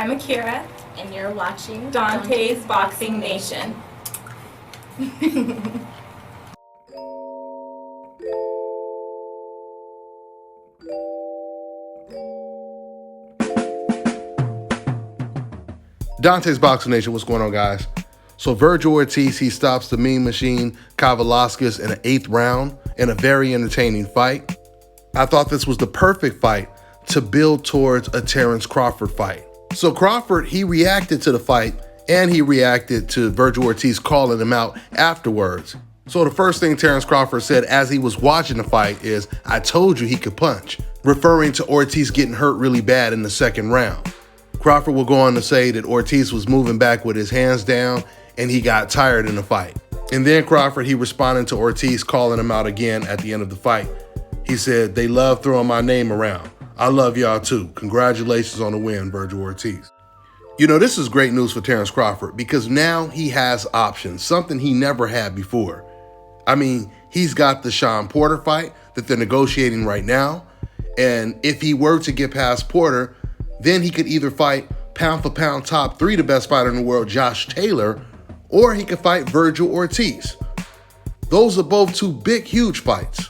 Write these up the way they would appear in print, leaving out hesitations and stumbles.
I'm Akira, and you're watching Dante's Boxing Nation. Dante's Boxing Nation, what's going on, guys? So Virgil Ortiz, he stops the Mean Machine, Velasquez in the 8th round in a very entertaining fight. I thought this was the perfect fight to build towards a Terence Crawford fight. So Crawford, he reacted to the fight and he reacted to Virgil Ortiz calling him out afterwards. So the first thing Terence Crawford said as he was watching the fight is, "I told you he could punch," referring to Ortiz getting hurt really bad in the 2nd round. Crawford will go on to say that Ortiz was moving back with his hands down and he got tired in the fight. And then Crawford, he responded to Ortiz calling him out again at the end of the fight. He said, "They love throwing my name around. I love y'all too. Congratulations on the win, Virgil Ortiz." You know, this is great news for Terence Crawford because now he has options, something he never had before. I mean, he's got the Sean Porter fight that they're negotiating right now. And if he were to get past Porter, then he could either fight pound for pound top 3, the best fighter in the world, Josh Taylor, or he could fight Virgil Ortiz. Those are both 2 big, huge fights.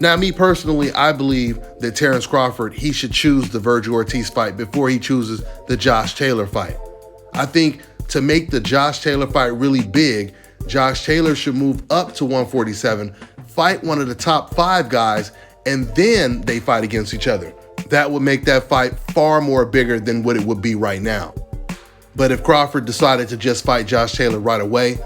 Now, me personally, I believe that Terence Crawford, he should choose the Virgil Ortiz fight before he chooses the Josh Taylor fight. I think to make the Josh Taylor fight really big, Josh Taylor should move up to 147, fight one of the top 5 guys, and then they fight against each other. That would make that fight far more bigger than what it would be right now. But if Crawford decided to just fight Josh Taylor right away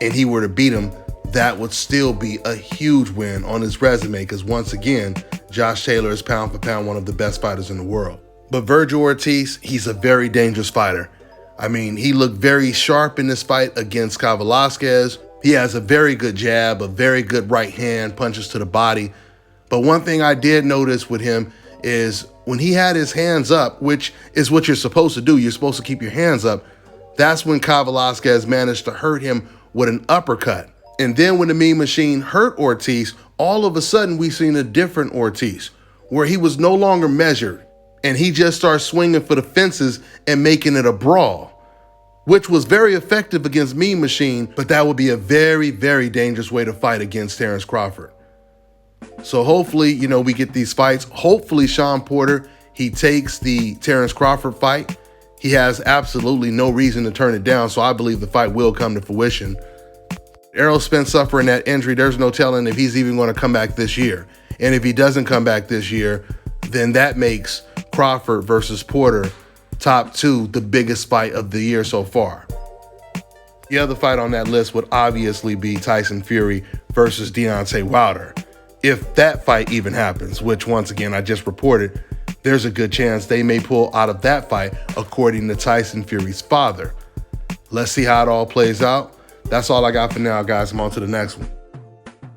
and he were to beat him, that would still be a huge win on his resume because once again, Josh Taylor is pound for pound one of the best fighters in the world. But Virgil Ortiz, he's a very dangerous fighter. I mean, he looked very sharp in this fight against Velasquez. He has a very good jab, a very good right hand, punches to the body. But one thing I did notice with him is when he had his hands up, which is what you're supposed to do, you're supposed to keep your hands up, that's when Velasquez managed to hurt him with an uppercut. And then when the Mean Machine hurt Ortiz, all of a sudden we seen a different Ortiz, where he was no longer measured, and he just started swinging for the fences and making it a brawl, which was very effective against Mean Machine, but that would be a very, very dangerous way to fight against Terence Crawford. So hopefully, you know, we get these fights. Hopefully Sean Porter, he takes the Terence Crawford fight. He has absolutely no reason to turn it down, so I believe the fight will come to fruition. Errol Spence suffering that injury, there's no telling if he's even going to come back this year. And if he doesn't come back this year, then that makes Crawford versus Porter top 2, the biggest fight of the year so far. The other fight on that list would obviously be Tyson Fury versus Deontay Wilder. If that fight even happens, which once again I just reported, there's a good chance they may pull out of that fight according to Tyson Fury's father. Let's see how it all plays out. That's all I got for now, guys. I'm on to the next one.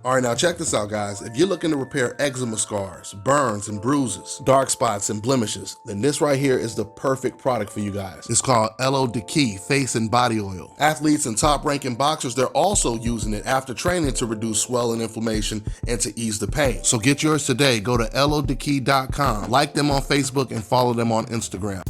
All right, now check this out, guys. If you're looking to repair eczema scars, burns and bruises, dark spots and blemishes, then this right here is the perfect product for you guys. It's called Elo Key Face and Body Oil. Athletes and top-ranking boxers, they're also using it after training to reduce swelling, inflammation, and to ease the pain. So get yours today. Go to elodekey.com, like them on Facebook, and follow them on Instagram.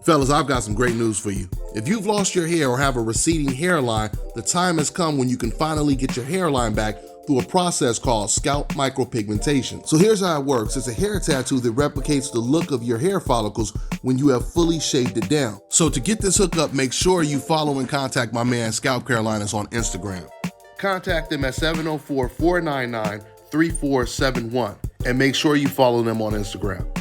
Fellas, I've got some great news for you. If you've lost your hair or have a receding hairline, the time has come when you can finally get your hairline back through a process called scalp micropigmentation. So here's how it works. It's a hair tattoo that replicates the look of your hair follicles when you have fully shaved it down. So to get this hookup, make sure you follow and contact my man Scalp Carolinas on Instagram. Contact them at 704-499-3471 and make sure you follow them on Instagram.